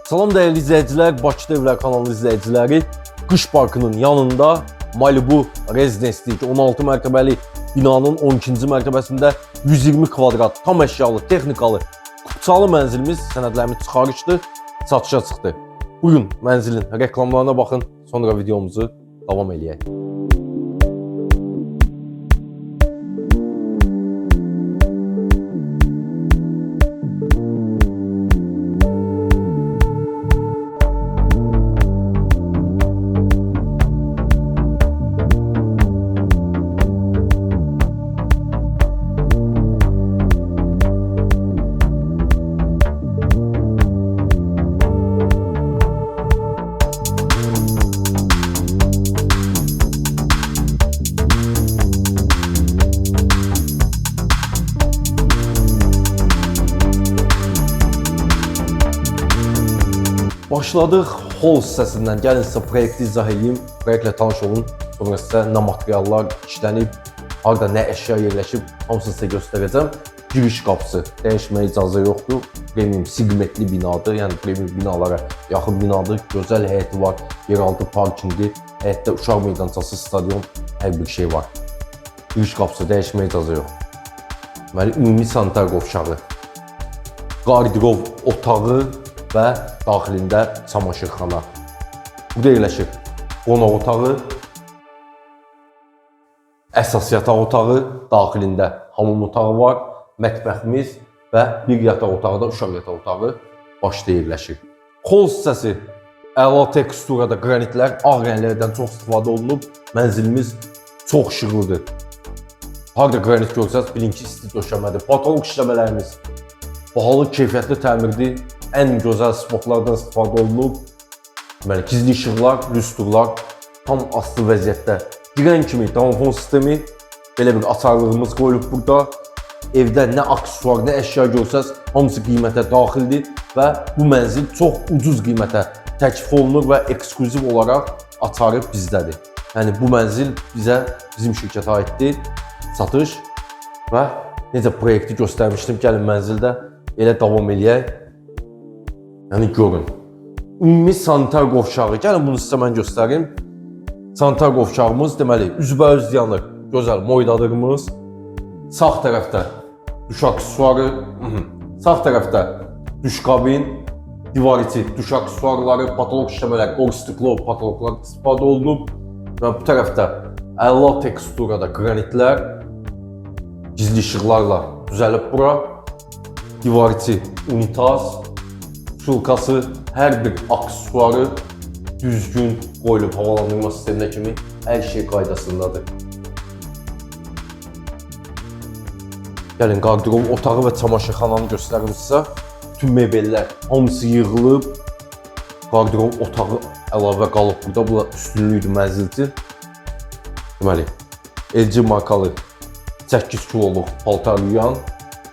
Salam dəyərli izləyicilər, Bakıda Evlər kanalı izləyiciləri. Qış parkının yanında Malibu Rezidensilik 16 mərtəbəli binanın 12-ci mərtəbəsində 120 kvadrat tam əşyalı, texnikalı, kupçalı mənzilimiz sənədlərimiz çıxarışdı, satışa çıxdı. Bugün mənzilin reklamlarına baxın, sonra videomuzu davam eləyək. Başladıq hol hissəsindən. Gəlin sizə proyekti izah edeyim, proyektlə tanış olun. Sonra sizə nə materiallar işlənib, harada nə əşya yerləşib, hamısını sizə göstərəcəm. Giriş qapısı dəyişməyə icazə yoxdur. Premium segmentli binadır, yəni premium binalara yaxın binadır. Gözəl həyəti var, yeraltı parkingi, həyətdə uşaq meydançası, stadion, hər bir şey var. Giriş qapısı dəyişməyə icazə yoxdur. Deməli, ümumi sanitar qovşağı, qardirob otağı və daxilində çamaşırxana. Burada yerləşir qonaq otağı, əsas yataq otağı, daxilində hamam otağı var, mətbəximiz və bir yataq otağı da uşaq yataq otağı başda yerləşir. Hol hissəsi əla teksturada qranitlər, ağ rənglərdən çox istifadə olunub. Mənzilimiz çox işıqlıdır. Harada qranit görsəz, bilin ki, isti döşəmədir. Patolog işləmələrimiz bahalı, keyfiyyətli təmirdir. Ən gözəl spotlardan istifadə olunub. Deməli, gizli işıqlar, lüstrlar tam asılı vəziyyətdə. Girən kimi damafon sistemi, belə bir açarlığımız qoyulub burada. Evdə nə aksesuar, nə əşya görsəz, hamısı qiymətə daxildir və bu mənzil çox ucuz qiymətə təklif olunur və ekskluziv olaraq açarı bizdədir. Yəni, bu mənzil bizə, bizim şirkətə aiddir, satış və necə proyekti göstərmişdim, gəlin mənzildə elə davam eləyək. Yəni, görün. Ümumi sanitar qovşağı, gəlin bunu sizə mən göstərim. Sanitar qovşağımız, deməli, üzbəüz yanır, gözəl moydadırımız. Sağ tərəfdə duş aksesuarı, sağ tərəfdə duş kabin, divar içi duş aksesuarları, patolog işləmələr, orstiqlo patologlar istifadə olunub. Və bu tərəfdə əla teksturada qranitlər, gizli işıqlarla düzəlib bura. Divar içi unitaz, sulkası, hər bir aksesuarı düzgün qoyulub havalandırma sisteminə kimi hər şey qaydasındadır. Gəlin, qardirob otağı və çamaşırxananı göstərim sizə. Bütün mebellər hamısı yığılıb. Qardirob otağı əlavə qalıb burada. Bu da üstünlüydü mənzil üçün. Deməli, LG markalı 8 kiloluq paltar yuyan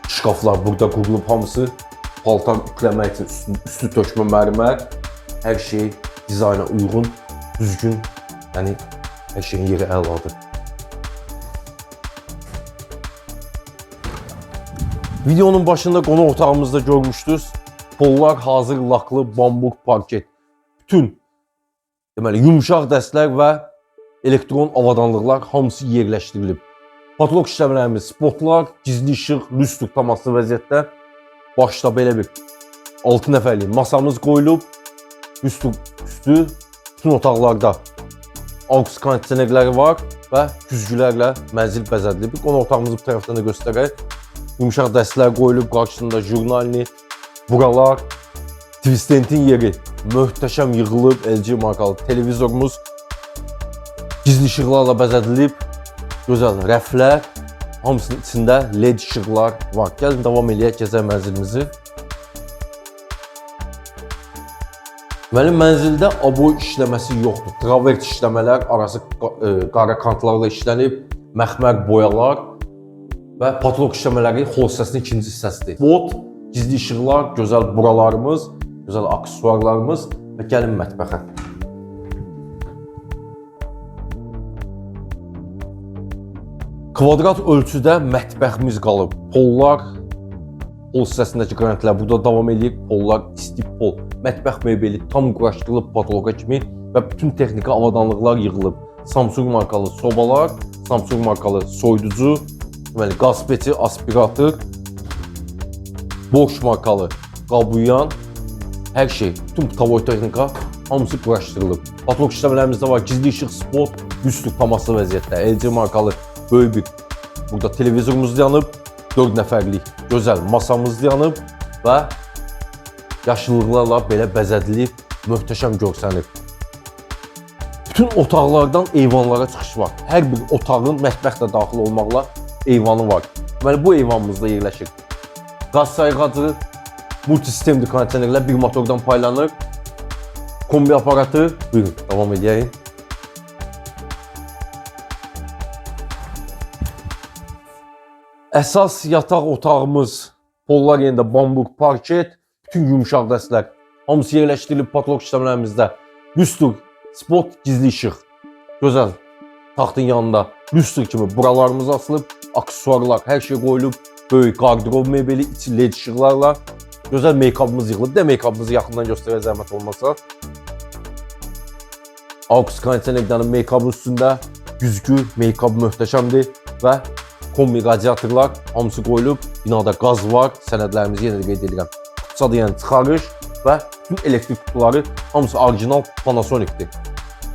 şkaflar burada qurulub hamısı. Paltar yükləmək üçün üstü tökmə mərmər, hər şey dizayna uyğun, düzgün, yəni hər şeyin yeri əladır. Videonun başında qonaq otağımızda görmüşdünüz. Pollar hazır laklı bambuk parket. Bütün deməli, yumuşaq dəstlər və elektron avadanlıqlar hamısı yerləşdirilib. Patolog işləmələrimiz, spotlar, gizli işıq, lüstr tam asılı vəziyyətdə. Başda belə bir 6 nəfərlik masamız qoyulub. Üstü bütün otaqlarda AUX kondisionerləri var və güzgülərlə mənzil bəzədilib. Qonaq otağımızı bu tərəfdən də göstərək. Yumuşaq dəstlər qoyulub, qarşısında jurnalini, buralar, Twistentin yeri möhtəşəm yığılıb. LG markalı televizorumuz gizli işıqlarla bəzədilib. Gözəl rəflər, hamısının içində LED işıqlar var. Gəlin, davam eləyək gəzək mənzilimizi. Deməli, mənzildə aboy işləməsi yoxdur. Travert işləmələr, arası qara kantlarla işlənib, məxmər boyalar və patolog işləmələri xol hissəsinin ikinci hissəsidir. Spot, gizli işıqlar, gözəl buralarımız, gözəl aksesuarlarımız və gəlin mətbəxə. Kvadrat ölçüdə mətbəximiz qalıb. Pollar, pol hissəsindəki qranitlər burada davam edir. Pollar isti pol. Mətbəx mebeli tam quraşdırılıb patoloqa kimi və bütün texniki avadanlıqlar yığılıb. Samsung markalı sobalar, Samsung markalı soyuducu, deməli qaz peçi, aspirator, Bosch markalı qabuyan, hər şey, bütün tavoy texnika hamısı quraşdırılıb. Patolog işləmələrimizdə var gizli işıq, spot, üstlük pamaslı vəziyyətdə. LG markalı böyük bir burada televizorumuz yanıb, 4 nəfərlik gözəl masamız yanıb və yaşıllıqlarla belə bəzədilib, möhtəşəm görsənib. Bütün otaqlardan eyvanlara çıxış var. Hər bir otağın mətbəx də daxil olmaqla eyvanı var. Deməli, bu eyvanımızda yerləşir. Qaz sayğacı, multisistemli kondisionerlər bir motordan paylanır. Kombi aparatı, buyurun, davam edəyək. Əsas yataq otağımız, pollar yerində bambuk, parket, bütün yumuşaq dəstlər hamısı yerləşdirilib patolog işləmələrimizdə. Lüstr, spot, gizli işıq, gözəl taxtın yanında lüstr kimi buralarımız asılıb, aksesuarlar, hər şey qoyulub, böyük qardırob mebeli, içi led işıqlarla, gözəl meykabımız yığılıb. Də meykabımızı yaxından göstərək zəhmət olmasa. AUX kondisionerlərin meykabın üstündə güzgü, meykab möhtəşəmdir və kombi radiatorlar hamısı qoyulub, binada qaz var, sənədlərimizi yenə də qeyd edirəm. Qutsadır, yəni çıxarış və bütün elektrik kutuları hamısı orijinal Panasonic'dir.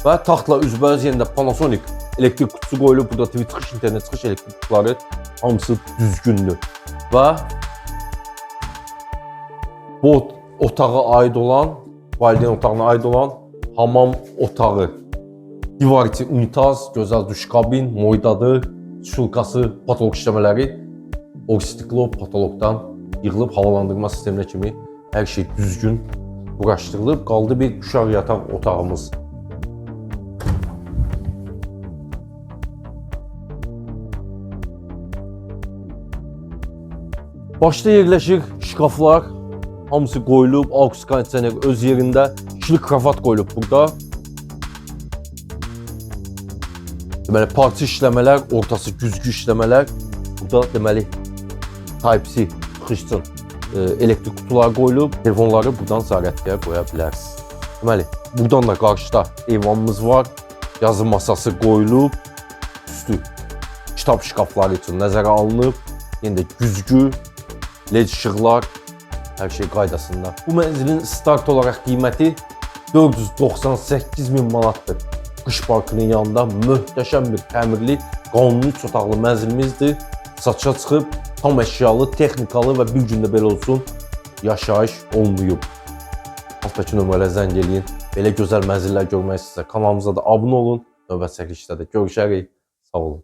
Və taxtla üzbəüz yenə də Panasonic elektrik kutusu qoyulub, burada TV çıxış, internet çıxış elektrik kutuları hamısı düzgündür. Və bu otağa aid olan, valideyn otağına aid olan hamam otağı, divar içi unitaz, gözəl duş kabin, moydadır, şulkası, patolog işləmələri Orstiklo patologdan yığılıb havalandırma sisteminə kimi hər şey düzgün quraşdırılıb. Qaldı bir uşaq yataq otağımız. Başda yerləşir şkaflar, hamısı qoyulub, AUX kondisioner öz yerində, ikili krafat qoyulub burada. Deməli, parça işləmələr, ortası güzgü işləmələr. Burada deməli Type-C çıxış üçün elektrik kutuları qoyulub. Telefonları buradan zaryatkaya qoya bilərsiniz. Deməli, buradan da qarşıda eyvanımız var. Yazı masası qoyulub. Üstü kitab şkafları üçün nəzərə alınıb. Yenə də güzgü, led işıqlar, hər şey qaydasında. Bu mənzilin start olaraq qiyməti 498.000 manatdır. Qış parkının yanında möhtəşəm bir təmirli, qanuni 3 otaqlı mənzilimizdir. Satışa çıxıb, tam əşyalı, texnikalı və bir gündə belə olsun yaşayış olmayıb. Altdakı nömrələ zəng eləyin. Belə gözəl mənzillər görmək istəyirsə kanalımıza da abunə olun. Növbəti çəkilişdə də görüşərik. Sağ olun.